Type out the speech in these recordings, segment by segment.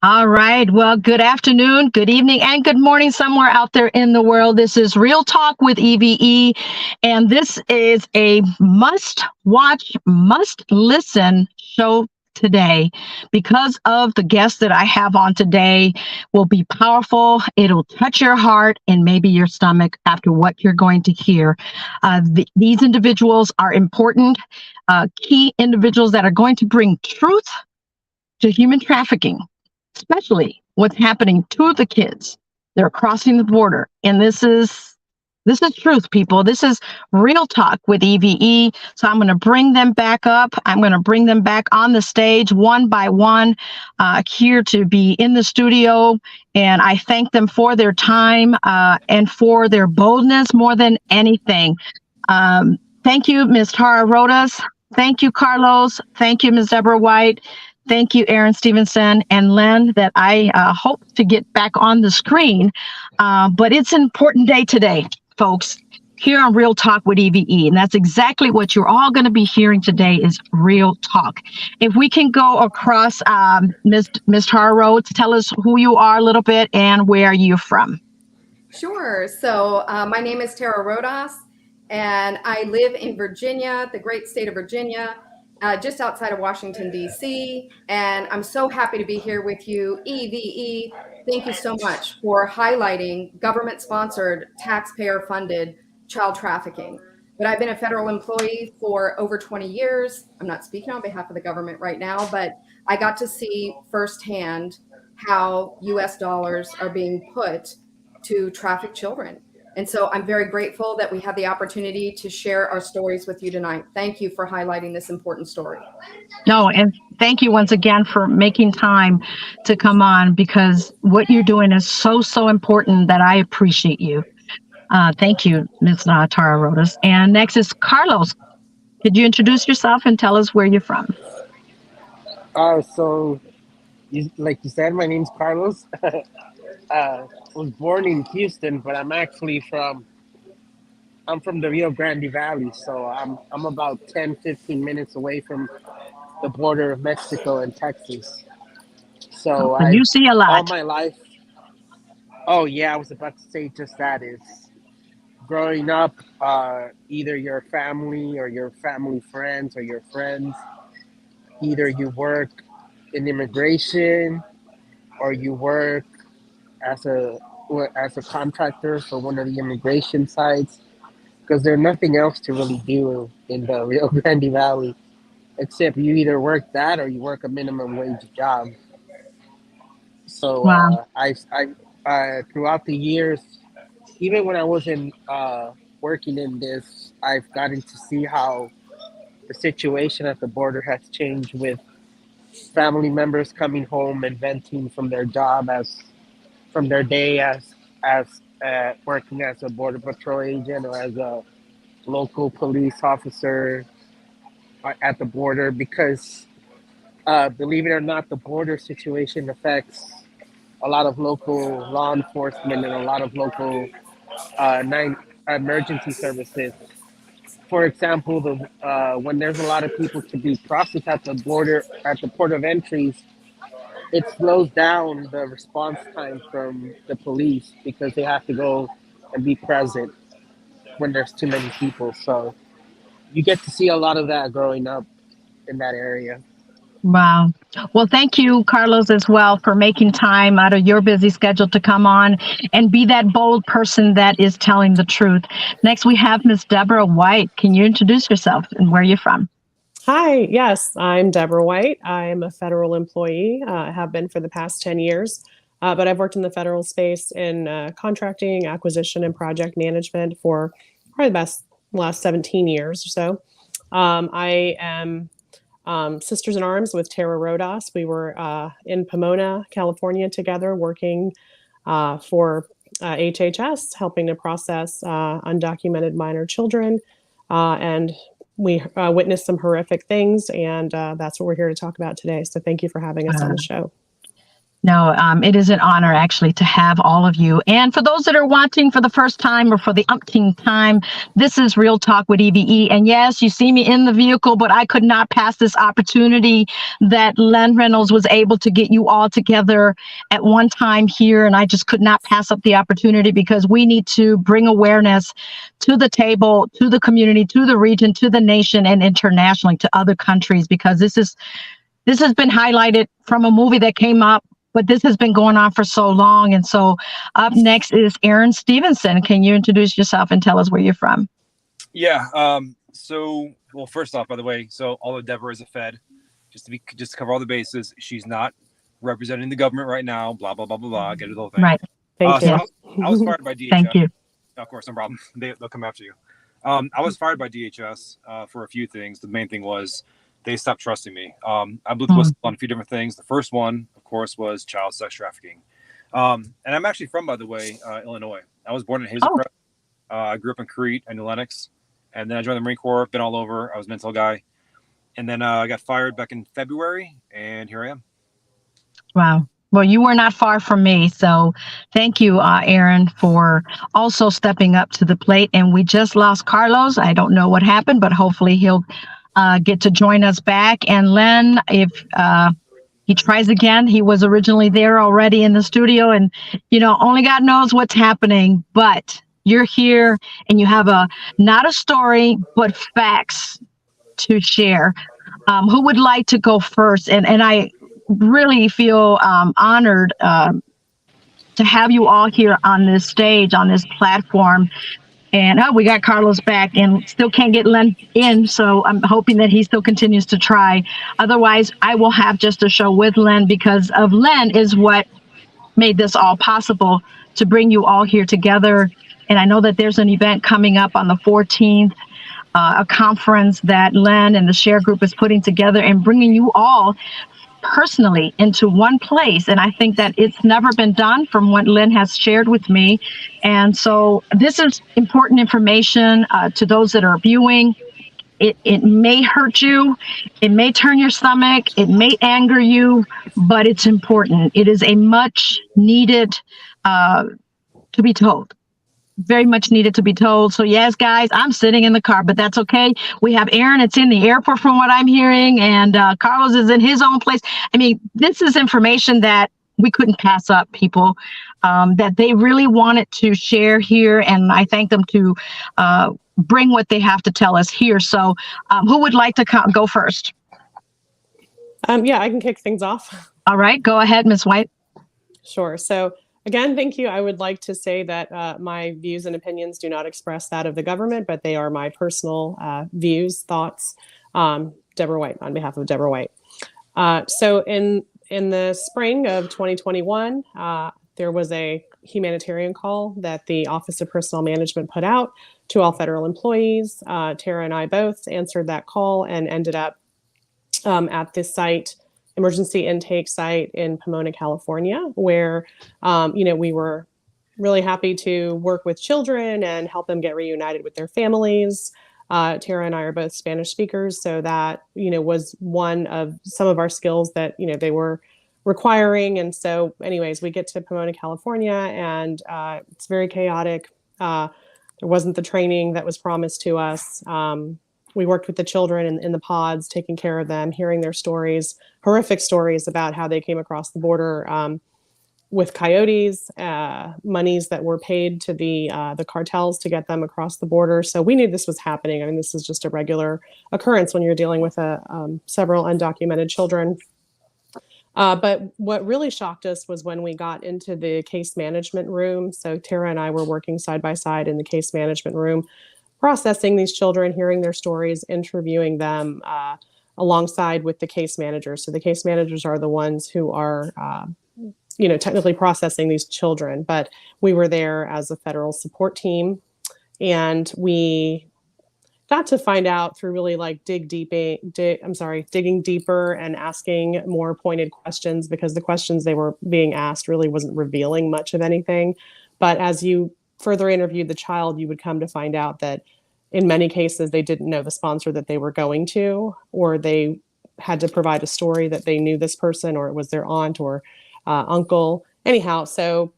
All right. Well, good afternoon, good evening, and good morning somewhere out there in the world. This is Real Talk with E.V.E. And this is a must watch, must listen show today because of the guest that I have on today will be powerful. It'll touch your heart and maybe your stomach after what you're going to hear. These individuals are important, key individuals that are going to bring truth to human trafficking, especially what's happening to the kids. They're crossing the border. And this is truth, people. This is real talk with EVE. So I'm going to bring them back up. I'm going to bring them back on the stage one by one, here to be in the studio. And I thank them for their time and for their boldness more than anything. Thank you, Ms. Tara Rodas. Thank you, Carlos. Thank you, Ms. Deborah White. Thank you, Aaron Stevenson and Len, that I hope to get back on the screen. But it's an important day today, folks, here on Real Talk with EVE. And that's exactly what you're all going to be hearing today is real talk. If we can go across, Ms. Tara Rhodes, tell us who you are a little bit and where you're from. Sure. So my name is Tara Rodas, and I live in Virginia, the great state of Virginia, just outside of Washington, D.C. And I'm so happy to be here with you. EVE, thank you so much for highlighting government-sponsored, taxpayer-funded child trafficking. But I've been a federal employee for over 20 years. I'm not speaking on behalf of the government right now, but I got to see firsthand how U.S. dollars are being put to traffic children. And so I'm very grateful that we had the opportunity to share our stories with you tonight. Thank you for highlighting this important story. No, and thank you once again for making time to come on because what you're doing is so, so important that I appreciate you. Thank you, Ms. Tara Rodas. And next is Carlos. Could you introduce yourself and tell us where you're from? Like you said, my name's Carlos. Was born in Houston, but I'm from the Rio Grande Valley, so I'm about 10, 15 minutes away from the border of Mexico and Texas. So So you see a all lot. my life. Oh yeah, I was about to say just that is growing up. Either your family or your family friends or your friends. Either you work in immigration or you work as a as a contractor for one of the immigration sites because there's nothing else to really do in the Rio Grande Valley except you either work that or you work a minimum wage job. So Wow. throughout the years, even when I wasn't working in this, I've gotten to see how the situation at the border has changed with family members coming home and venting from their job as from their day as working as a border patrol agent or as a local police officer at the border because believe it or not, the border situation affects a lot of local law enforcement and a lot of local nine emergency services. For example, when there's a lot of people to be processed at the border at the port of entries, it slows down the response time from the police because they have to go and be present when there's too many people. So you get to see a lot of that growing up in that area. Wow. Well, thank you, Carlos, as well, for making time out of your busy schedule to come on and be that bold person that is telling the truth. Next, we have Miss Deborah White. Can you introduce yourself and where you're from? Hi, yes, I'm Deborah White. I'm a federal employee, have been for the past 10 years, but I've worked in the federal space in contracting, acquisition, and project management for probably the last 17 years or so. I am sisters in arms with Tara Rodas. We were in Pomona, California together working for HHS, helping to process undocumented minor children. And we witnessed some horrific things, and that's what we're here to talk about today. So thank you for having us on the show. No, it is an honor actually to have all of you. And for those that are watching for the first time or for the umpteenth time, this is Real Talk with E.V.E. And yes, you see me in the vehicle, but I could not pass this opportunity that Len Reynolds was able to get you all together at one time here. And I just could not pass up the opportunity because we need to bring awareness to the table, to the community, to the region, to the nation, and internationally to other countries, because this has been highlighted from a movie that came up, but this has been going on for so long. And so up next is Aaron Stevenson. Can you introduce yourself and tell us where you're from? Yeah. Well, first off, by the way, so although Deborah is a Fed, just to cover all the bases, she's not representing the government right now. Blah blah blah blah blah. Get it, the whole thing. Right. Thank you. So I was fired by DHS. Thank you. Of course, no problem. They'll come after you. I was fired by DHS for a few things. The main thing was they stopped trusting me. I blew the whistle on a few different things. The first one, of course, was child sex trafficking. And I'm actually from, by the way, Illinois. I was born in Hazel Crest. I grew up in Crete and New Lenox. And then I joined the Marine Corps, been all over. I was an intel guy. And then I got fired back in February, and here I am. Wow. Well, you were not far from me. So thank you, Aaron, for also stepping up to the plate. And we just lost Carlos. I don't know what happened, but hopefully he'll get to join us back. And Len, if he tries again, he was originally there already in the studio. And, only God knows what's happening. But you're here and you have not a story, but facts to share. Who would like to go first? And I really feel honored to have you all here on this stage, on this platform. And we got Carlos back and still can't get Len in. So I'm hoping that he still continues to try. Otherwise, I will have just a show with Len, because of Len is what made this all possible to bring you all here together. And I know that there's an event coming up on the 14th, a conference that Len and the Share Group is putting together and bringing you all personally into one place. And I think that it's never been done from what Len has shared with me. And so this is important information to those that are viewing. It may hurt you. It may turn your stomach. It may anger you, but it's important. It is a much needed to be told. Very much needed to be told. So yes, guys, I'm sitting in the car, but that's okay. We have Aaron. It's in the airport from what I'm hearing. And Carlos is in his own place. I mean, this is information that we couldn't pass up, people, that they really wanted to share here. And I thank them to bring what they have to tell us here. So who would like to go first? Yeah, I can kick things off. All right, go ahead, Ms. White. Sure. So again, thank you. I would like to say that my views and opinions do not express that of the government, but they are my personal views, thoughts. Deborah White, on behalf of Deborah White. So in the spring of 2021, there was a humanitarian call that the Office of Personnel Management put out to all federal employees. Tara and I both answered that call and ended up at this site, emergency intake site in Pomona, California, where, we were really happy to work with children and help them get reunited with their families. Tara and I are both Spanish speakers, so that, was one of some of our skills that, they were requiring. And so anyways, we get to Pomona, California, and it's very chaotic. There wasn't the training that was promised to us. We worked with the children in the pods, taking care of them, hearing their stories, horrific stories about how they came across the border with coyotes, monies that were paid to the cartels to get them across the border. So we knew this was happening. I mean, this is just a regular occurrence when you're dealing with several undocumented children. But what really shocked us was when we got into the case management room. So Tara and I were working side by side in the case management room, processing these children, hearing their stories, interviewing them alongside with the case managers. So the case managers are the ones who are, technically processing these children. But we were there as a federal support team, and we got to find out through really digging deeper and asking more pointed questions, because the questions they were being asked really wasn't revealing much of anything. But as you further interviewed the child, you would come to find out that in many cases, they didn't know the sponsor that they were going to, or they had to provide a story that they knew this person, or it was their aunt or uncle. Anyhow, so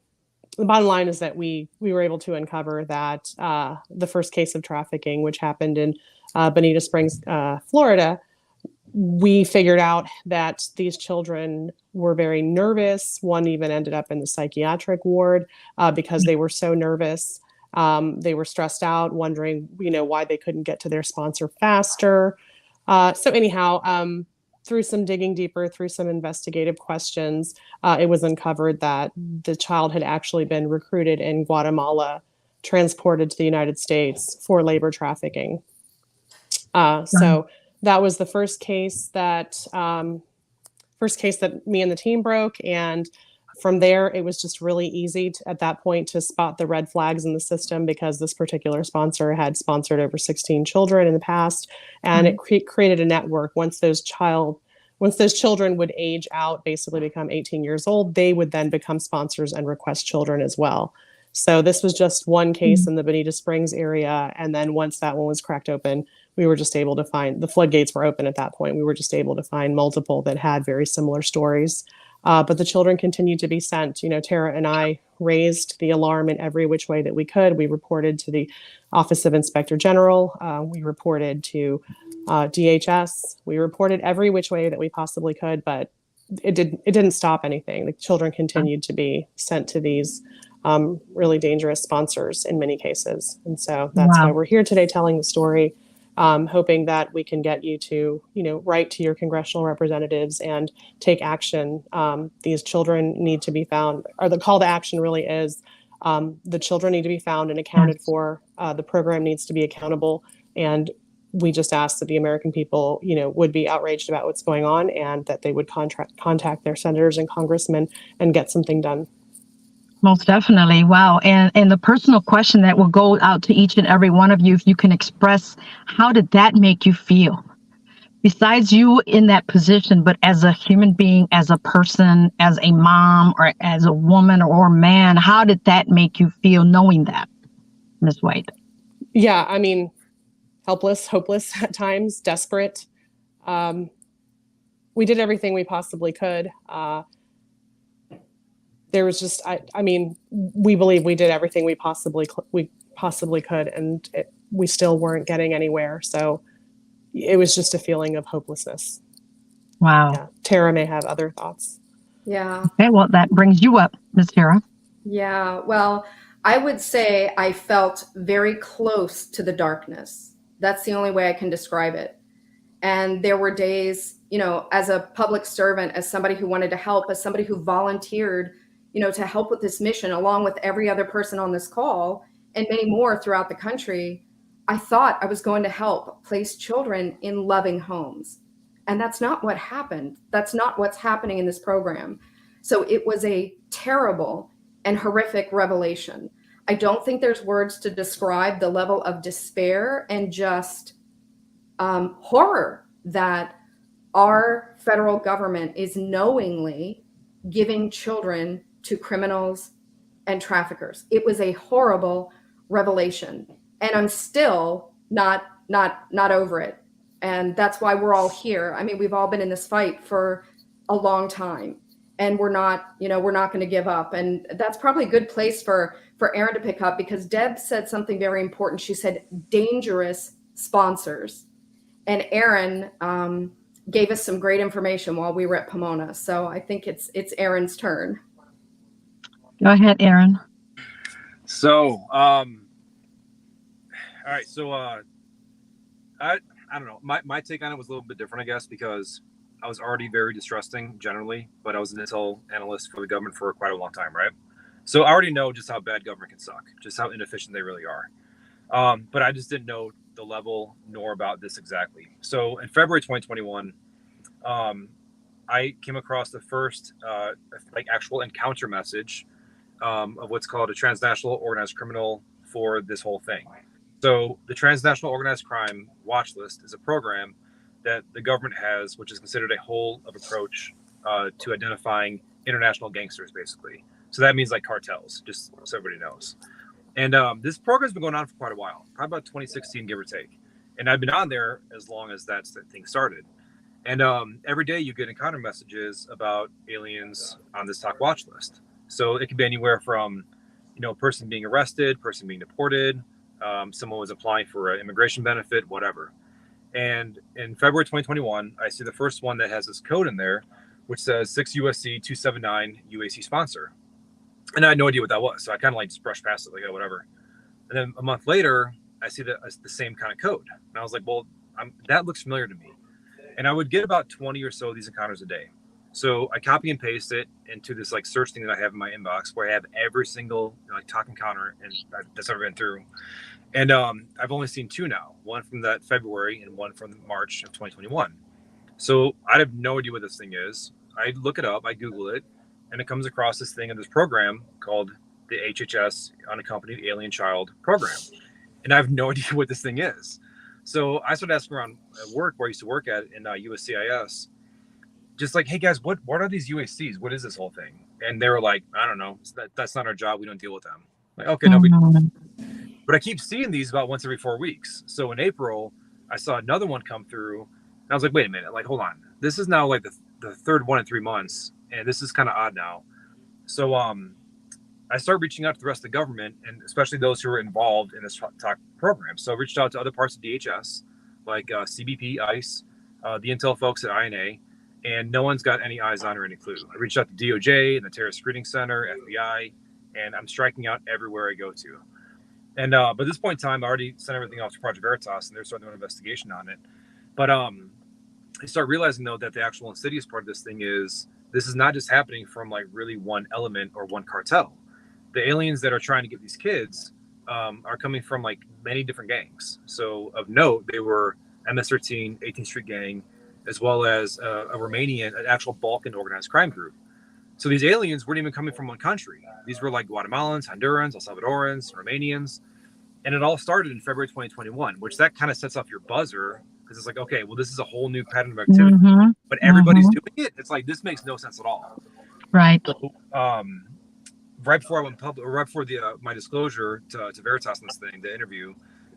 the bottom line is that we were able to uncover that the first case of trafficking, which happened in Bonita Springs, Florida, we figured out that these children were very nervous. One even ended up in the psychiatric ward because they were so nervous. They were stressed out, wondering, why they couldn't get to their sponsor faster. So anyhow, through some digging deeper, through some investigative questions, it was uncovered that the child had actually been recruited in Guatemala, transported to the United States for labor trafficking. So that was the first case that me and the team broke, and from there it was just really easy at that point to spot the red flags in the system, because this particular sponsor had sponsored over 16 children in the past, and it created a network. Once those children would age out, basically become 18 years old, they would then become sponsors and request children as well. So this was just one case in the Bonita Springs area, and then once that one was cracked open, we were just able to find, the floodgates were open at that point. We were just able to find multiple that had very similar stories. But the children continued to be sent. Tara and I raised the alarm in every which way that we could. We reported to the Office of Inspector General. We reported to DHS. We reported every which way that we possibly could, but it didn't stop anything. The children continued to be sent to these really dangerous sponsors in many cases. And so that's why we're here today telling the story. Hoping that we can get you to, write to your congressional representatives and take action. These children need to be found, or the call to action really is the children need to be found and accounted for. The program needs to be accountable. And we just ask that the American people, would be outraged about what's going on, and that they would contact their senators and congressmen and get something done. Most definitely. Wow. And the personal question that will go out to each and every one of you, if you can express, how did that make you feel? Besides you in that position, but as a human being, as a person, as a mom, or as a woman or man, how did that make you feel knowing that, Ms. White? Yeah, I mean, helpless, hopeless at times, desperate. We did everything we possibly could. There was just, we believe we did everything we possibly could, and we still weren't getting anywhere. So it was just a feeling of hopelessness. Wow. Yeah. Tara may have other thoughts. Yeah. Okay, well, that brings you up, Ms. Tara. Yeah. Well, I would say I felt very close to the darkness. That's the only way I can describe it. And there were days, as a public servant, as somebody who wanted to help, as somebody who volunteered, to help with this mission, along with every other person on this call and many more throughout the country, I thought I was going to help place children in loving homes. And that's not what happened. That's not what's happening in this program. So it was a terrible and horrific revelation. I don't think there's words to describe the level of despair and just horror that our federal government is knowingly giving children to criminals and traffickers. It was a horrible revelation, and I'm still not over it. And that's why we're all here. I mean, we've all been in this fight for a long time, and we're not going to give up. And that's probably a good place for Erin to pick up, because Deb said something very important. She said dangerous sponsors, and Erin gave us some great information while we were at Pomona. So I think it's Erin's turn. Go ahead, Erin. So, all right. So, I don't know. My take on it was a little bit different, I guess, because I was already very distrusting generally, but I was an intel analyst for the government for quite a long time, right? So I already know just how bad government can suck, just how inefficient they really are. But I just didn't know the level nor about this exactly. So in February 2021, I came across the first actual encounter message of what's called a transnational organized criminal for this whole thing. So the Transnational Organized Crime Watch List is a program that the government has, which is considered a whole of approach to identifying international gangsters, basically. So that means like cartels, just so everybody knows. And this program's been going on for quite a while, probably about 2016, give or take. And I've been on there as long as that thing started. And every day you get encounter messages about aliens on this talk watch list. So it could be anywhere from, a person being arrested, person being deported, someone was applying for an immigration benefit, whatever. And in February 2021, I see the first one that has this code in there, which says 6 USC 279 UAC sponsor. And I had no idea what that was. So I kind of like just brushed past it, like, oh, whatever. And then a month later, I see the same kind of code. And I was like, well, that looks familiar to me. And I would get about 20 or so of these encounters a day. So I copy and paste it into this like search thing that I have in my inbox where I have every single like talk encounter that's ever been through. And I've only seen two now, one from that February and one from March of 2021. So I have no idea what this thing is. I look it up, I Google it, and it comes across this thing in this program called the HHS Unaccompanied Alien Child Program. And I have no idea what this thing is. So I started asking around at work where I used to work at in USCIS, just like, hey guys, what are these UACs? What is this whole thing? And they were like, I don't know. That's not our job. We don't deal with them. Like, okay, nobody. But I keep seeing these about once every 4 weeks. So in April, I saw another one come through. And I was like, wait a minute. Like, hold on. This is now like the third one in 3 months. And this is kind of odd now. So I started reaching out to the rest of the government, and especially those who were involved in this talk program. So I reached out to other parts of DHS, like CBP, ICE, the Intel folks at INA, and no one's got any eyes on or any clue. I reached out to DOJ and the Terrorist Screening Center, FBI, and I'm striking out everywhere I go to. And but at this point in time, I already sent everything off to Project Veritas, and they're starting an investigation on it. But I start realizing, though, that the actual insidious part of this thing is this is not just happening from like really one element or one cartel. The aliens that are trying to get these kids are coming from like many different gangs. So of note, they were MS-13, 18th Street Gang, as well as a Romanian, an actual Balkan organized crime group. So these aliens weren't even coming from one country. These were like Guatemalans, Hondurans, El Salvadorans, Romanians. And it all started in February 2021, which that kind of sets off your buzzer because it's like, okay, well, this is a whole new pattern of activity, but everybody's doing it. It's like, this makes no sense at all. Right. So, right before I went public, or right before my disclosure to Veritas on this thing, the interview,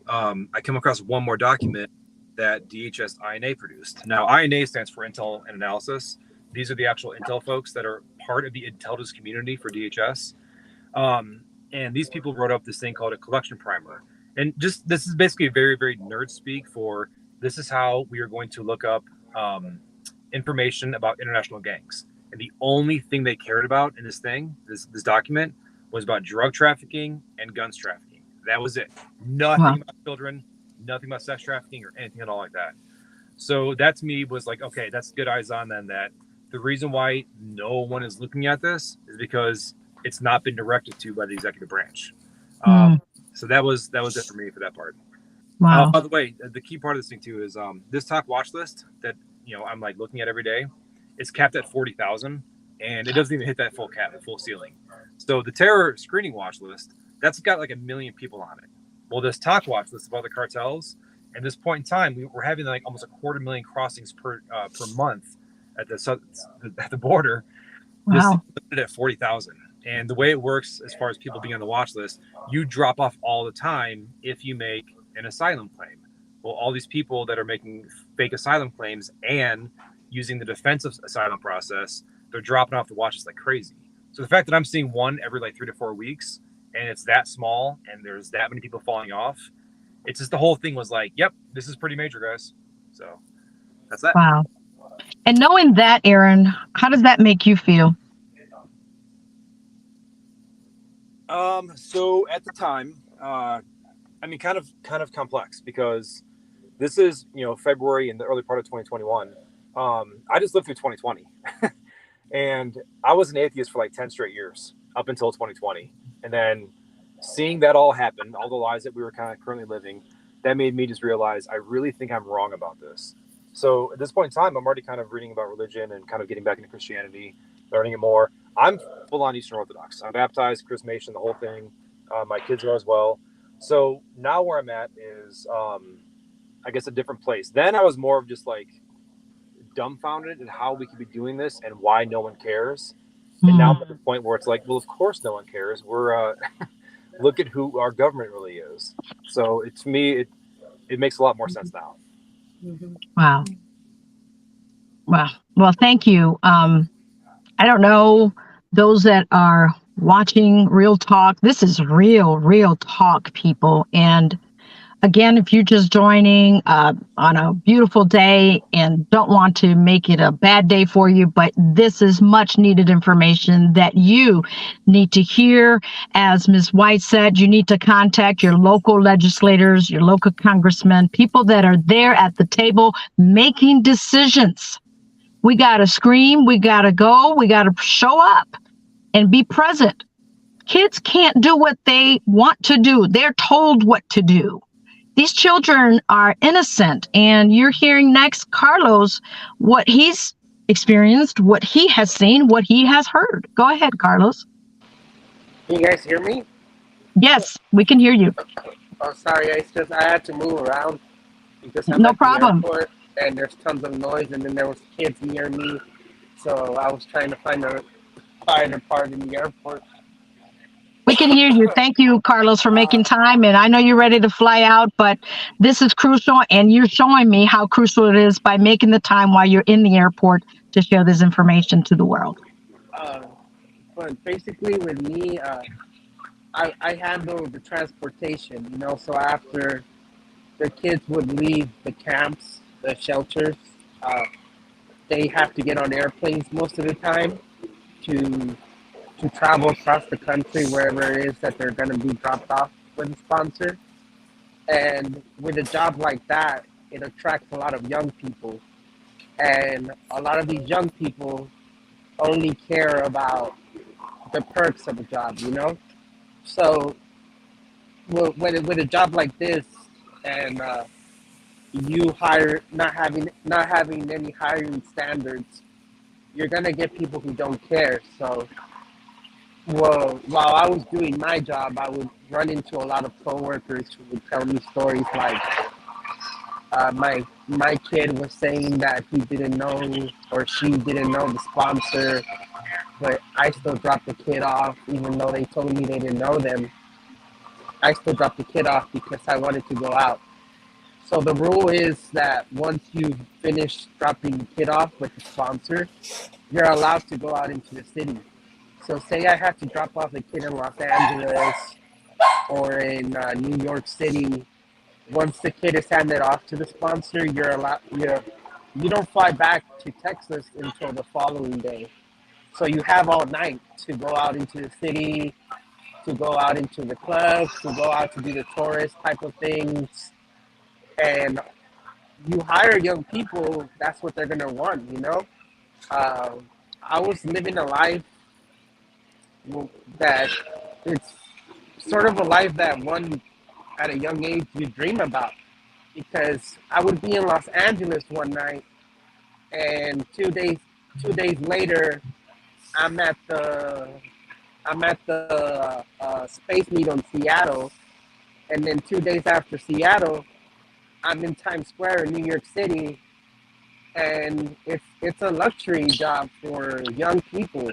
I came across one more document that DHS INA produced. Now, INA stands for Intel and Analysis. These are the actual Intel folks that are part of the intelligence community for DHS. And these people wrote up this thing called a collection primer. And just this is basically very, very nerd speak for this is how we are going to look up information about international gangs. And the only thing they cared about in this thing, this document, was about drug trafficking and guns trafficking. That was it. Nothing about children, nothing about sex trafficking or anything at all like that. So that to me was like, okay, that's good eyes on then. That the reason why no one is looking at this is because it's not been directed to by the executive branch. So that was it for me for that part. Wow. By the way, the key part of this thing too is this talk watch list that I'm like looking at every day. It's capped at 40,000, and it doesn't even hit that full cap, the full ceiling. So the terror screening watch list, that's got like 1 million people on it. Well, this talk watch list of all the cartels, at this point in time, we're having like almost 250,000 crossings per month at the border. Wow. This is limited at 40,000. And the way it works, as far as people being on the watch list, you drop off all the time if you make an asylum claim. Well, all these people that are making fake asylum claims and using the defensive asylum process, they're dropping off the watch list like crazy. So the fact that I'm seeing one every like 3 to 4 weeks, and it's that small, and there's that many people falling off, it's just the whole thing was like, yep, this is pretty major, guys. So that's that. Wow. And knowing that, Aaron, how does that make you feel? So at the time, I mean, kind of complex because this is, February and the early part of 2021. I just lived through 2020 and I was an atheist for like 10 straight years up until 2020. And then seeing that all happen, all the lies that we were kind of currently living, that made me just realize I really think I'm wrong about this. So at this point in time, I'm already kind of reading about religion and kind of getting back into Christianity, learning it more. I'm full on Eastern Orthodox. I'm baptized, Chrismation, the whole thing. My kids are as well. So now where I'm at is, I guess, a different place. Then I was more of just like dumbfounded at how we could be doing this and why no one cares. And now I'm at the point where it's like, well, of course no one cares. We're look at who our government really is. So to me, it makes a lot more sense now. Wow. Well, thank you. I don't know those that are watching Real Talk. This is real talk, people. And again, if you're just joining on a beautiful day and don't want to make it a bad day for you, but this is much needed information that you need to hear. As Ms. White said, you need to contact your local legislators, your local congressmen, people that are there at the table making decisions. We got to scream, we got to go, we got to show up and be present. Kids can't do what they want to do, they're told what to do. These children are innocent, and you're hearing next Carlos what he's experienced, what he has seen, what he has heard. Go ahead, Carlos. Can you guys hear me? Yes, we can hear you. Oh, sorry. I had to move around because I'm No at the problem. airport and there's tons of noise, and then there was kids near me, so I was trying to find a quieter part in the airport. We can hear you. Thank you, Carlos, for making time. And I know you're ready to fly out, but this is crucial. And you're showing me how crucial it is by making the time while you're in the airport to share this information to the world. But basically, with me, I handle the transportation. So after the kids would leave the camps, the shelters, they have to get on airplanes most of the time to travel across the country wherever it is that they're going to be dropped off with a sponsor. And with a job like that, it attracts a lot of young people. And a lot of these young people only care about the perks of a job. So with a job like this, and you hire not having any hiring standards, you're gonna get people who don't care. So, well, while I was doing my job, I would run into a lot of coworkers who would tell me stories like, my kid was saying that he didn't know or she didn't know the sponsor, but I still dropped the kid off even though they told me they didn't know them. I still dropped the kid off because I wanted to go out. So the rule is that once you finish dropping the kid off with the sponsor, you're allowed to go out into the city. So say I have to drop off the kid in Los Angeles or in New York City. Once the kid is handed off to the sponsor, you don't fly back to Texas until the following day. So you have all night to go out into the city, to go out into the clubs, to go out to do the tourist type of things. And you hire young people, that's what they're going to want. I was living a life that it's sort of a life that one at a young age you dream about, because I would be in Los Angeles one night, and two days later I'm at the Space Needle in Seattle, and then 2 days after Seattle I'm in Times Square in New York City, and it's a luxury job for young people.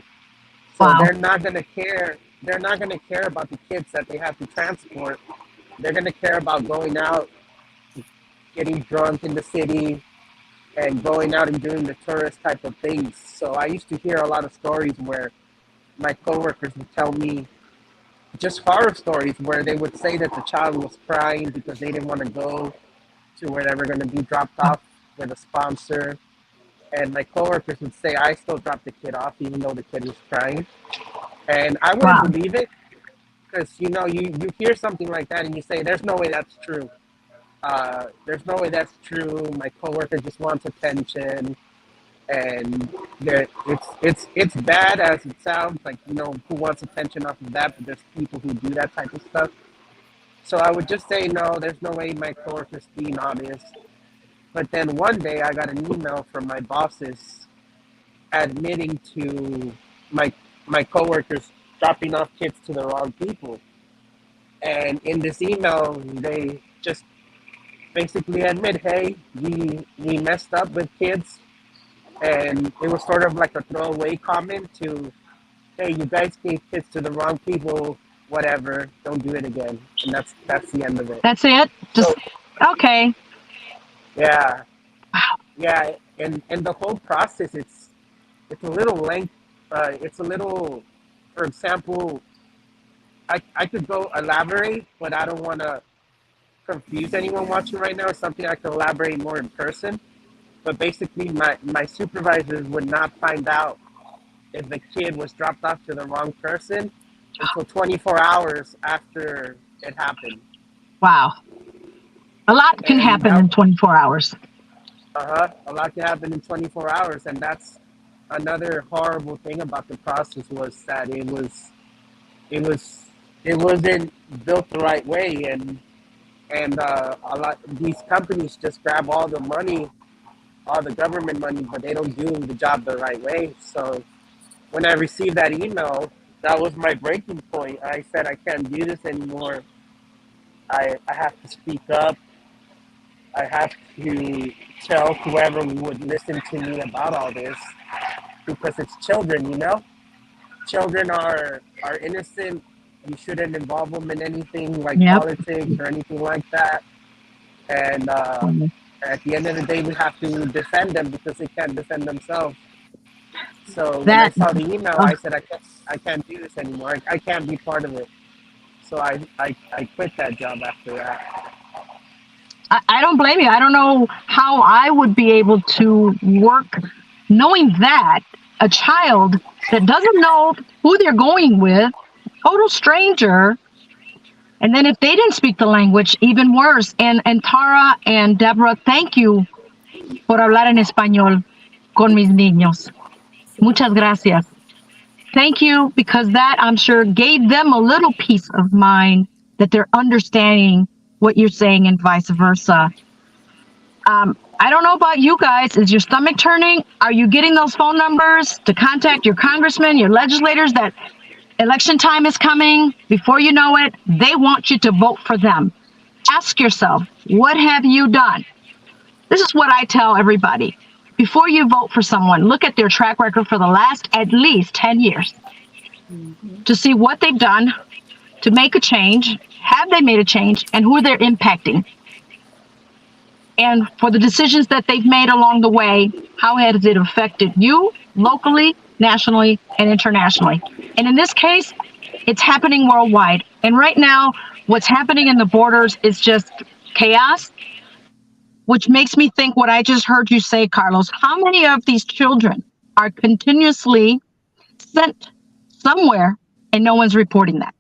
So Wow. they're not gonna care. They're not gonna care about the kids that they have to transport. They're gonna care about going out, getting drunk in the city, and going out and doing the tourist type of things. So I used to hear a lot of stories where my coworkers would tell me just horror stories where they would say that the child was crying because they didn't want to go to where they were going to be dropped off with a sponsor. And my coworkers would say, I still dropped the kid off even though the kid was crying. And I wouldn't Wow. believe it because, you hear something like that and you say, there's no way that's true. There's no way that's true. My coworker just wants attention. And it's bad as it sounds, like, who wants attention off of that, but there's people who do that type of stuff. So I would just say, no, there's no way my coworker's being honest. But then one day I got an email from my bosses admitting to my coworkers dropping off kids to the wrong people. And in this email, they just basically admit, hey, we messed up with kids. And it was sort of like a throwaway comment to, hey, you guys gave kids to the wrong people, whatever, don't do it again. And that's the end of it. That's it? Just, So okay. yeah, Wow. yeah, and the whole process, it's a little length. It's a little, for example, I could go elaborate, but I don't want to confuse anyone watching right now. It's something I could elaborate more in person. But basically, my supervisors would not find out if the kid was dropped off to the wrong person until 24 hours after it happened. Wow. A lot can And happen in 24 hours. a lot can happen in 24 hours, and that's another horrible thing about the process was that it was it wasn't built the right way, and a lot these companies just grab all the money, all the government money, but they don't do the job the right way. So when I received that email, that was my breaking point. I said I can't do this anymore. I have to speak up. I have to tell whoever would listen to me about all this because it's children, you know? Children are innocent. You shouldn't involve them in anything like Yep. politics or anything like that. And at the end of the day, we have to defend them because they can't defend themselves. So when I That saw the email, uh, I said, I can't do this anymore. I can't be part of it. So I quit that job after that. I don't blame you. I don't know how I would be able to work knowing that a child that doesn't know who they're going with, total stranger, and then if they didn't speak the language, even worse. And Tara and Deborah, thank you por hablar en español con mis niños. Muchas gracias. Thank you, because that I'm sure gave them a little peace of mind that they're understanding what you're saying and vice versa. I don't know about you guys. Is your stomach turning? Are you getting those phone numbers to contact your congressmen, your legislators that election time is coming? Before you know it, they want you to vote for them. Ask yourself, what have you done? This is what I tell everybody. Before you vote for someone, look at their track record for the last at least 10 years to see what they've done to make a change. Have they made a change, and who they're impacting? And for the decisions that they've made along the way, how has it affected you locally, nationally, and internationally? And in this case, it's happening worldwide. And right now, what's happening in the borders is just chaos, which makes me think what I just heard you say, Carlos. How many of these children are continuously sent somewhere and no one's reporting that?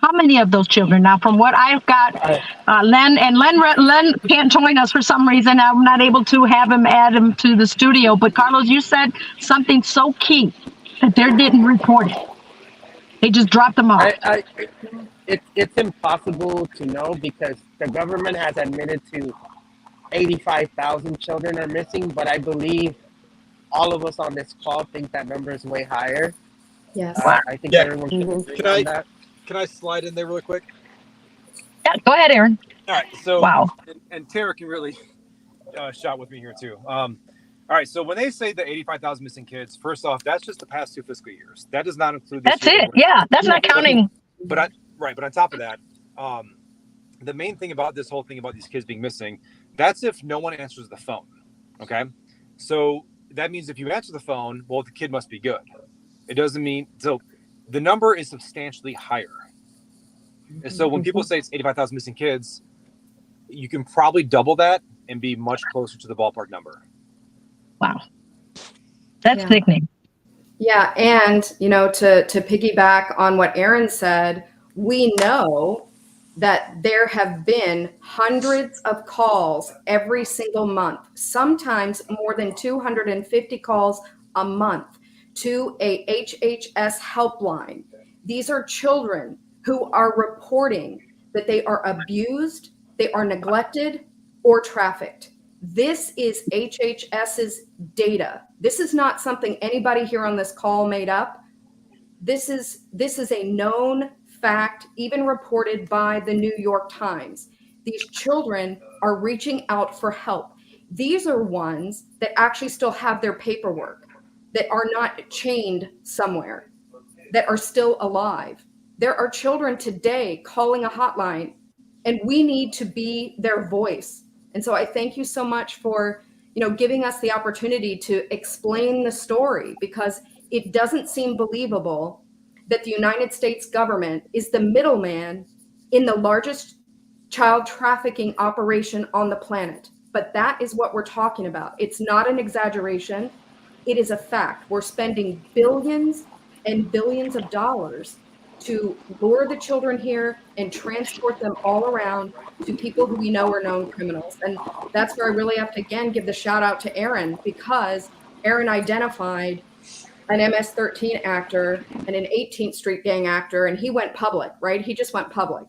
How many of those children? Now, from what I've got, Len can't join us for some reason. I'm not able to have him add him to the studio. But Carlos, you said something so key that they didn't report it. They just dropped them off. It's impossible to know because the government has admitted to 85,000 children are missing, but I believe all of us on this call think that number is way higher. Yes. I think everyone can agree on that. Can I slide in there really quick? Yeah, go ahead, Aaron. All right. So, wow. And Tara can really shot with me here too. All right. So when they say the 85,000 missing kids, first off, that's just the past 2 fiscal years. That does not include this That's year. it. Yeah, that's not counting. But on top of that, the main thing about this whole thing about these kids being missing, that's if no one answers the phone. Okay. So that means if you answer the phone, well, the kid must be good. It doesn't mean so. The number is substantially higher. And so when people say it's 85,000 missing kids, you can probably double that and be much closer to the ballpark number. Wow. That's sickening. Yeah. And, to piggyback on what Aaron said, we know that there have been hundreds of calls every single month, sometimes more than 250 calls a month to a HHS helpline. These are children who are reporting that they are abused, they are neglected, or trafficked. This is HHS's data. This is not something anybody here on this call made up. This is a known fact, even reported by the New York Times. These children are reaching out for help. These are ones that actually still have their paperwork, that are not chained somewhere, that are still alive. There are children today calling a hotline, and we need to be their voice. And so I thank you so much for giving us the opportunity to explain the story, because it doesn't seem believable that the United States government is the middleman in the largest child trafficking operation on the planet. But that is what we're talking about. It's not an exaggeration. It is a fact. We're spending billions and billions of dollars to lure the children here and transport them all around to people who we know are known criminals. And that's where I really have to, again, give the shout out to Aaron, because Aaron identified an MS-13 actor and an 18th Street gang actor, and he went public, right? He just went public.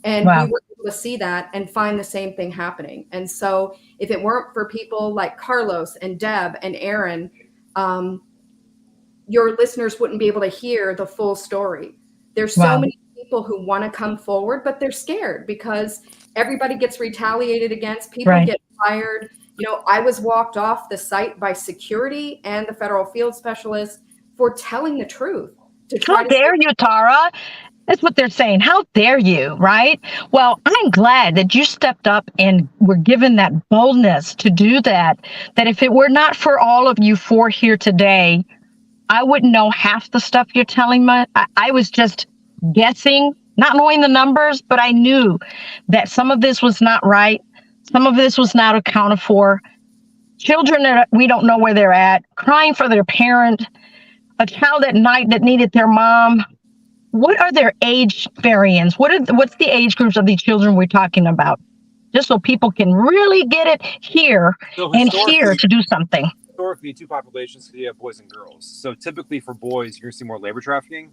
And Wow. we were able to see that and find the same thing happening. And so if it weren't for people like Carlos and Deb and Aaron, your listeners wouldn't be able to hear the full story. There's so Wow. many people who want to come forward, but they're scared because everybody gets retaliated against. People Right. get fired. I was walked off the site by security and the federal field specialist for telling the truth. How dare you, Tara? That's what they're saying. How dare you, right? Well, I'm glad that you stepped up and were given that boldness to do that. That if it were not for all of you four here today, I wouldn't know half the stuff you're telling me. I was just guessing, not knowing the numbers, but I knew that some of this was not right. Some of this was not accounted for. Children that we don't know where they're at, crying for their parent, a child at night that needed their mom. What are their age variants? What's the age groups of these children we're talking about? Just so people can really get it here So and here to do something. Historically, two populations, because you have boys and girls. So typically for boys, you're going to see more labor trafficking.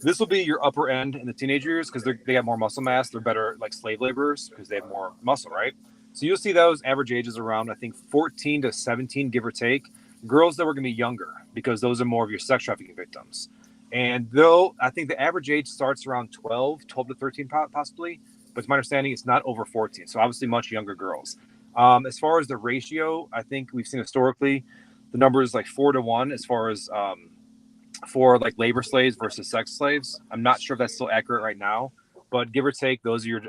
This will be your upper end in the teenage years because they have more muscle mass. They're better like slave laborers because they have more muscle, right? So you'll see those average ages around, I think, 14 to 17, give or take. Girls that were going to be younger because those are more of your sex trafficking victims. And though I think the average age starts around 12 to 13 possibly, but to my understanding, it's not over 14. So obviously much younger girls. As far as the ratio, I think we've seen historically the number is like 4-1 as far as for like labor slaves versus sex slaves. I'm not sure if that's still accurate right now, but give or take, those are your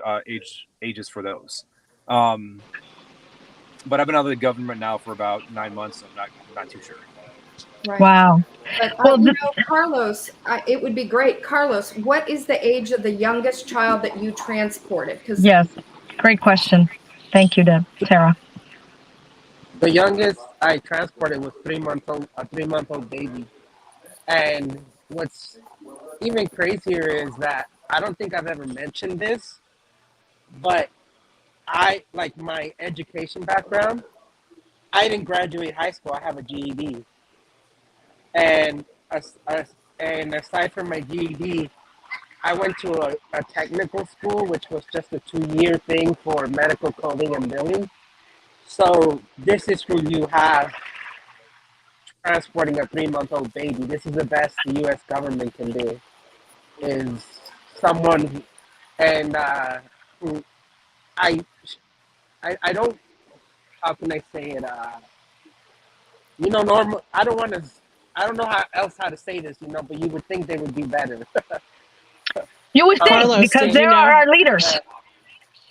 ages for those. But I've been out of the government now for about 9 months. So I'm not too sure. Right. Wow. But, Well, Carlos, it would be great. Carlos, what is the age of the youngest child that you transported? Yes, great question. Thank you, Sarah. The youngest I transported was a 3-month-old baby. And what's even crazier is that I don't think I've ever mentioned this, but I, like my education background, I didn't graduate high school. I have a GED. And aside from my GED, I went to a technical school, which was just a 2-year thing for medical coding and billing. So this is who you have transporting a 3-month-old baby. This is the best the U.S. government can do. Is someone, and who I don't. How can I say it? Normal. I don't want to. I don't know how to say this. But you would think they would do better. You would think, Carlos, because did they you know- are our leaders.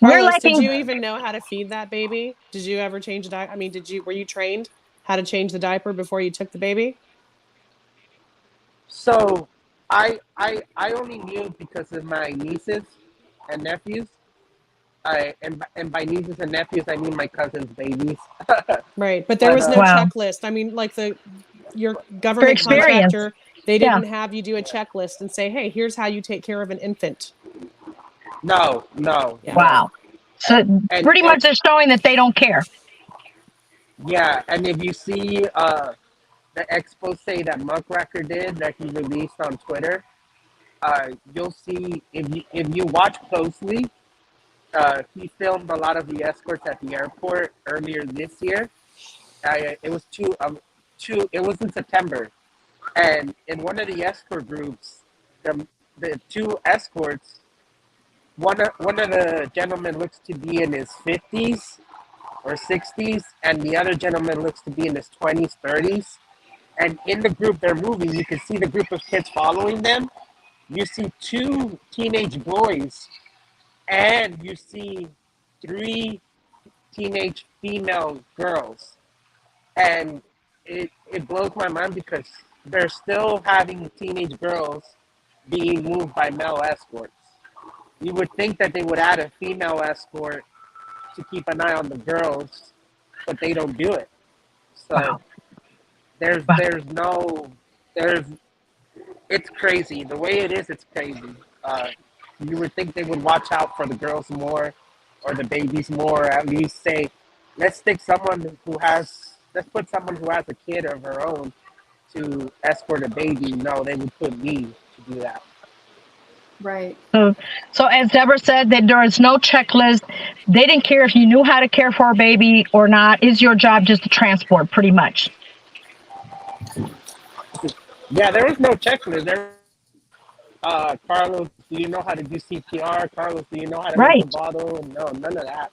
We're Carlos, lacking. did you even know how to feed that baby? Did you ever change the diaper? I mean, were you trained how to change the diaper before you took the baby? So I only knew because of my nieces and nephews. And by nieces and nephews, I mean my cousin's babies. Right, but there was no Wow. checklist. I mean, like your government experience. contractor, they didn't have you do a checklist and say, "Hey, here's how you take care of an infant." No. Yeah. Wow. So pretty much they're showing that they don't care. Yeah, and if you see the expose that Muckracker did that he released on Twitter, you'll see if you watch closely, he filmed a lot of the escorts at the airport earlier this year. It was it was in September, and in one of the escort groups, the two escorts, one of the gentlemen looks to be in his 50s or 60s, and the other gentleman looks to be in his 20s, 30s. And in the group they're moving, you can see the group of kids following them. You see 2 teenage boys, and you see 3 teenage female girls. And it blows my mind because they're still having teenage girls being moved by male escorts. You would think that they would add a female escort to keep an eye on the girls, but they don't do it. So Wow. Wow. there's it's crazy. The way it is, it's crazy. You would think they would watch out for the girls more or the babies more, at least say, let's put someone who has a kid of her own to escort a baby. No, they would put me to do that. Right. So as Deborah said, that there is no checklist. They didn't care if you knew how to care for a baby or not. It's your job just to transport, pretty much. Yeah, there was no checklist. Carlos, do you know how to do CPR? Carlos, do you know how to make a Right. bottle? No, none of that.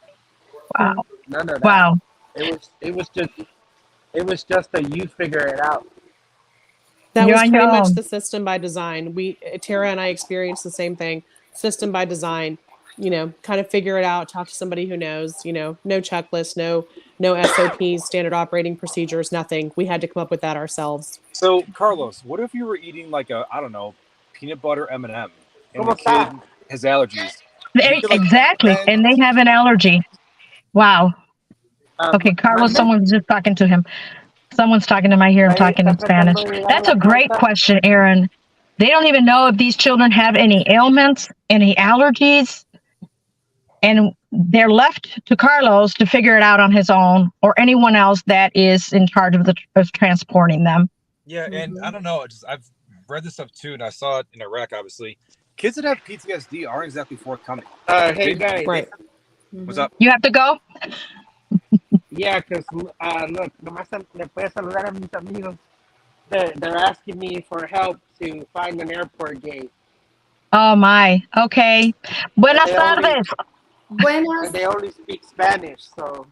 Wow. None of that. Wow. It was just a you figure it out. That You're was on your pretty much own. the system by design. Tara and I experienced the same thing. System by design. Kind of figure it out. Talk to somebody who knows. No checklist, no SOPs, standard operating procedures, nothing. We had to come up with that ourselves. So, Carlos, what if you were eating like a, I don't know, peanut butter M&M, and the ¿Cómo kid está? has allergies? Do you get like Exactly. And they EpiPens? have an allergy. Wow. Okay, Carlos, Mande. someone's just talking to him. Someone's talking to him. I hear him talking Está in Spanish. tratando de llegar a That's la a great puerta. question, Aaron. They don't even know if these children have any ailments, any allergies, and they're left to Carlos to figure it out on his own or anyone else that is in charge of transporting them. Yeah, and I don't know. I've read this stuff too, and I saw it in Iraq. Obviously, kids that have PTSD aren't exactly forthcoming. Hey guys. Right. What's up? You have to go? Yeah, because look, nomás le puedes saludar a mis amigos. They're asking me for help to find an airport gate. Oh, my. Okay. Buenas tardes. And Buenas. they only speak Spanish, so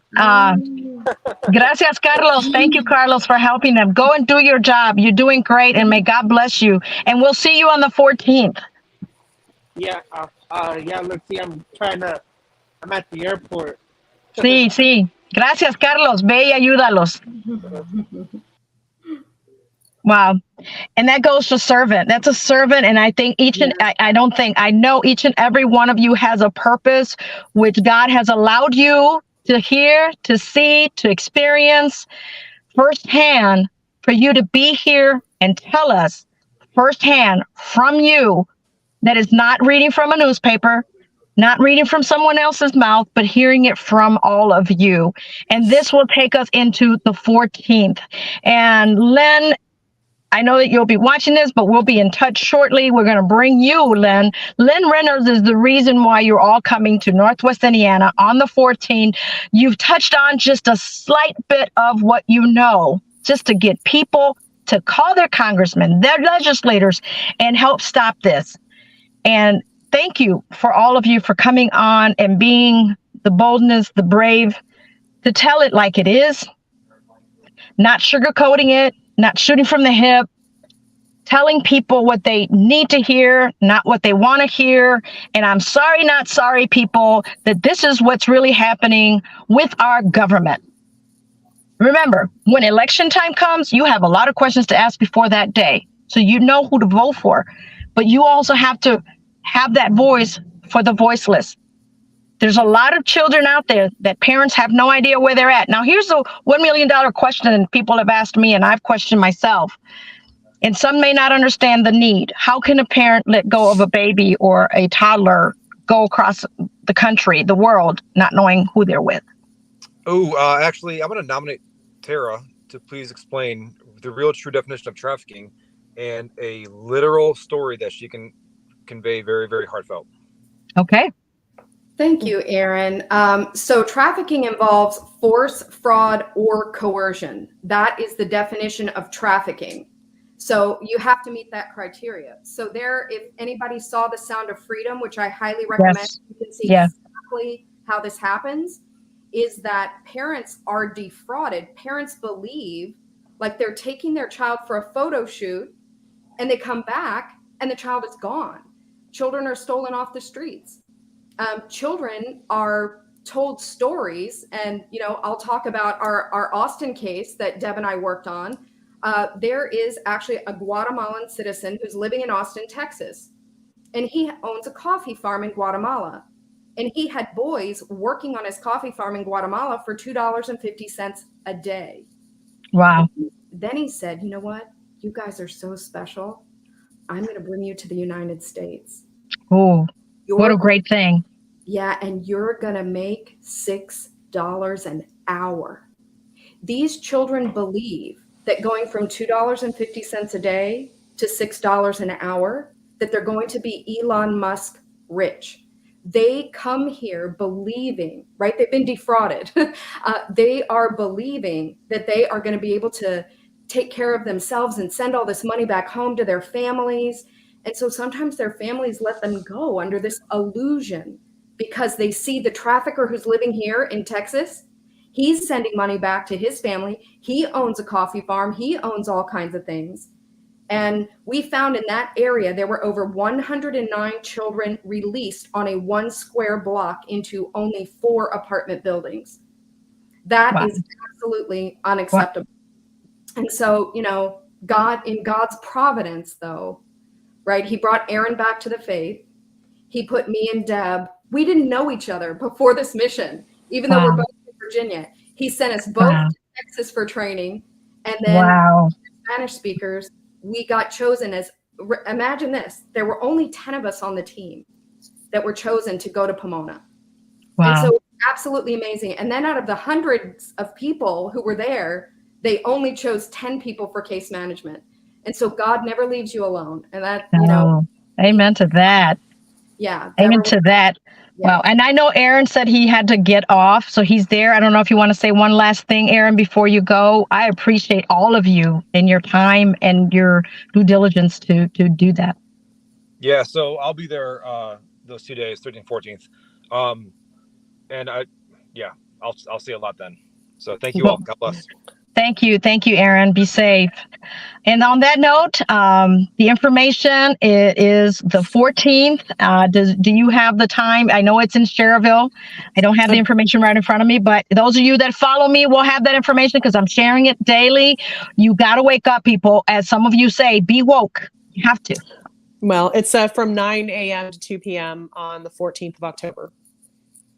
Gracias, Carlos. Thank you, Carlos, for helping them. Go and do your job. You're doing great, and may God bless you. And we'll see you on the 14th. yeah. Look, see, I'm at the airport. Sí, sí. Gracias, Carlos. Ve y ayúdalos. Wow. And that goes to servant. That's a servant. And I think I know each and every one of you has a purpose which God has allowed you to hear, to see, to experience firsthand, for you to be here and tell us firsthand from you, that is not reading from a newspaper, not reading from someone else's mouth, but hearing it from all of you. And this will take us into the 14th. And Len, I know that you'll be watching this, but we'll be in touch shortly. We're going to bring you, Len. Len Reynolds is the reason why you're all coming to Northwest Indiana on the 14th. You've touched on just a slight bit of what you know, just to get people to call their congressmen, their legislators, and help stop this. And thank you for all of you for coming on and being the boldness, the brave, to tell it like it is, not sugarcoating it, not shooting from the hip, telling people what they need to hear, not what they want to hear. And I'm sorry, not sorry, people, that this is what's really happening with our government. Remember, when election time comes, you have a lot of questions to ask before that day, so you know who to vote for. But you also have to have that voice for the voiceless. There's a lot of children out there that parents have no idea where they're at. Now, here's the $1 million question people have asked me, and I've questioned myself. And some may not understand the need. How can a parent let go of a baby or a toddler, go across the country, the world, not knowing who they're with? Oh, actually, I'm going to nominate Tara to please explain the real true definition of trafficking and a literal story that she can convey very, very heartfelt. Okay. Thank you, Aaron. So trafficking involves force, fraud, or coercion. That is the definition of trafficking. So you have to meet that criteria. So if anybody saw The Sound of Freedom, which I highly recommend, Yes. you can see Yeah. exactly how this happens, is that parents are defrauded. Parents believe like they're taking their child for a photo shoot, and they come back and the child is gone. Children are stolen off the streets. Children are told stories, and I'll talk about our Austin case that Deb and I worked on. There is actually a Guatemalan citizen who's living in Austin, Texas, and he owns a coffee farm in Guatemala. And he had boys working on his coffee farm in Guatemala for $2.50 a day. Wow. Then he said, you know what? You guys are so special. I'm going to bring you to the United States. Oh, what a great thing. Yeah, and you're going to make $6 an hour. These children believe that going from $2.50 a day to $6 an hour, that they're going to be Elon Musk rich. They come here believing, right? They've been defrauded. They are believing that they are going to be able to take care of themselves and send all this money back home to their families. And so sometimes their families let them go under this illusion because they see the trafficker who's living here in Texas. He's sending money back to his family. He owns a coffee farm. He owns all kinds of things. And we found in that area, there were over 109 children released on a 1 square block into only 4 apartment buildings. That is absolutely unacceptable. Wow. And so, God, in God's providence, though, right, he brought Aaron back to the faith. He put me and Deb, we didn't know each other before this mission, even though we're both in Virginia. He sent us both to Texas for training. And then Spanish speakers, we got chosen as, imagine this, there were only 10 of us on the team that were chosen to go to Pomona. Wow. And so absolutely amazing. And then out of the hundreds of people who were there, they only chose 10 people for case management. And so God never leaves you alone. And that, amen to that. Yeah. Amen to that. Yeah. Wow. And I know Aaron said he had to get off, so he's there. I don't know if you want to say one last thing, Aaron, before you go. I appreciate all of you and your time and your due diligence to do that. Yeah, so I'll be there those 2 days, 13th, 14th. And I'll see a lot then. So thank you all. God bless. Thank you, Aaron. Be safe. And on that note, the information is the 14th. Do you have the time? I know it's in Cherville. I don't have the information right in front of me, but those of you that follow me will have that information because I'm sharing it daily. You got to wake up, people. As some of you say, be woke. You have to. Well, it's from 9 a.m. to 2 p.m. on the 14th of October.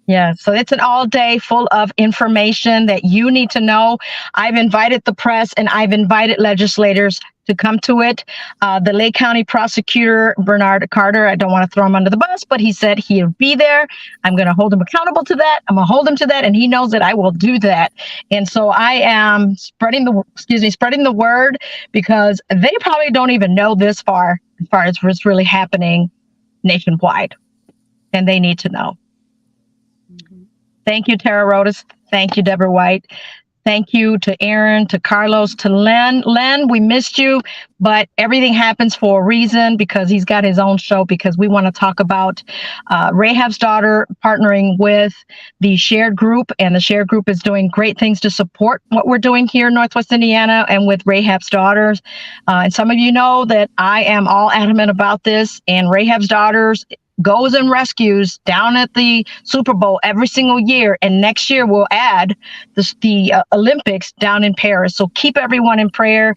Yeah, so it's an all day full of information that you need to know. I've invited the press and I've invited legislators to come to it. The Lake County prosecutor, Bernard Carter, I don't want to throw him under the bus, but he said he'll be there. I'm going to hold him accountable to that. I'm going to hold him to that. And he knows that I will do that. And so I am spreading the word because they probably don't even know this far as far as what's really happening nationwide. And they need to know. Thank you, Tara Rodas. Thank you, Deborah White. Thank you to Aaron, to Carlos, to Len. Len, we missed you, but everything happens for a reason because he's got his own show because we want to talk about Rahab's Daughter partnering with the Shared Group, and the Shared Group is doing great things to support what we're doing here in Northwest Indiana and with Rahab's Daughters. And some of you know that I am all adamant about this, and Rahab's Daughters goes and rescues down at the Super Bowl every single year. And next year we'll add the Olympics down in Paris. So keep everyone in prayer,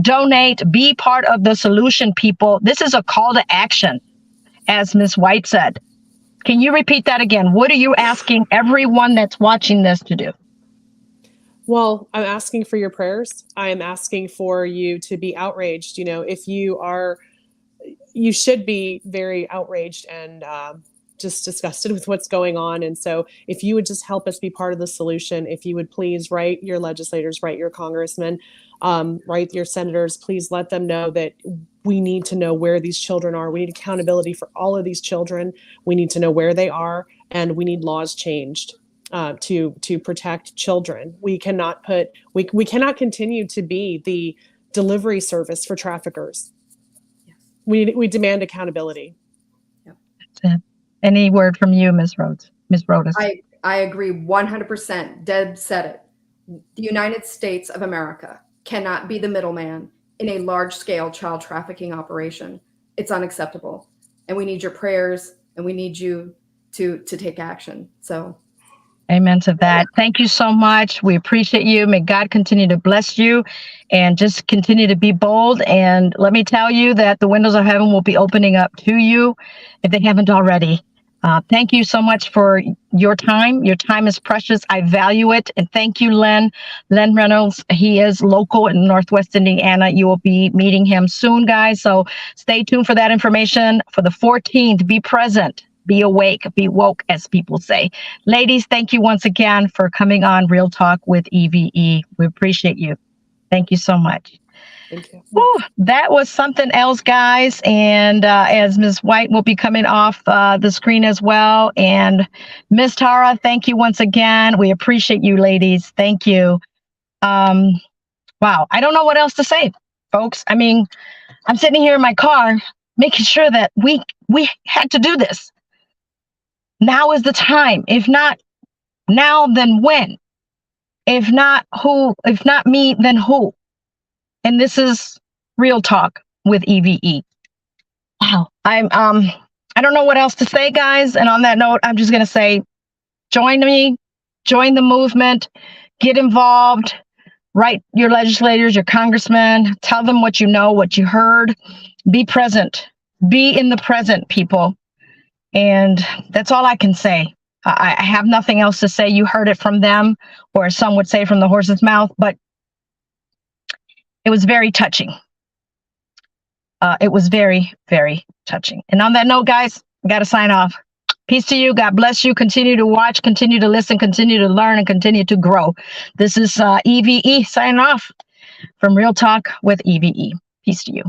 donate, be part of the solution, people. This is a call to action, as Ms. White said. Can you repeat that again? What are you asking everyone that's watching this to do? Well, I'm asking for your prayers. I am asking for you to be outraged. If you should be very outraged and just disgusted with what's going on. And so if you would just help us be part of the solution, if you would please write your legislators, write your congressmen, write your senators, please let them know that we need to know where these children are. We need accountability for all of these children. We need to know where they are, and we need laws changed to protect children. We cannot we cannot continue to be the delivery service for traffickers. We demand accountability. Yep. That's it. Any word from you, Ms. Rhodes? Ms. Rodas? I agree 100%. Deb said it. The United States of America cannot be the middleman in a large-scale child trafficking operation. It's unacceptable. And we need your prayers, and we need you to take action. So Amen to that. Thank you so much. We appreciate you. May God continue to bless you and just continue to be bold. And let me tell you that the windows of heaven will be opening up to you if they haven't already. Thank you so much for your time. Your time is precious. I value it. And thank you, Len Reynolds. He is local in Northwest Indiana. You will be meeting him soon, guys. So stay tuned for that information. For the 14th, be present. Be awake, be woke, as people say. Ladies, thank you once again for coming on Real Talk with E.V.E. We appreciate you. Thank you so much. Thank you. Whew, that was something else, guys. And as Ms. White will be coming off the screen as well. And Ms. Tara, thank you once again. We appreciate you, ladies. Thank you. Wow, I don't know what else to say, folks. I mean, I'm sitting here in my car making sure that we had to do this. Now is the time. If not now, then when? If not who? If not me, then who? And this is Real Talk with E.V.E. Wow. I don't know what else to say, guys. And on that note, I'm just gonna say, join me, join the movement, get involved, write your legislators, your congressmen, tell them what you know, what you heard. Be present. Be in the present, people. And that's all I can say. I have nothing else to say. You heard it from them, or some would say from the horse's mouth, but it was very touching. It was very, very touching. And on that note, guys, I got to sign off. Peace to you. God bless you. Continue to watch, continue to listen, continue to learn, and continue to grow. This is E.V.E. signing off from Real Talk with E.V.E. Peace to you.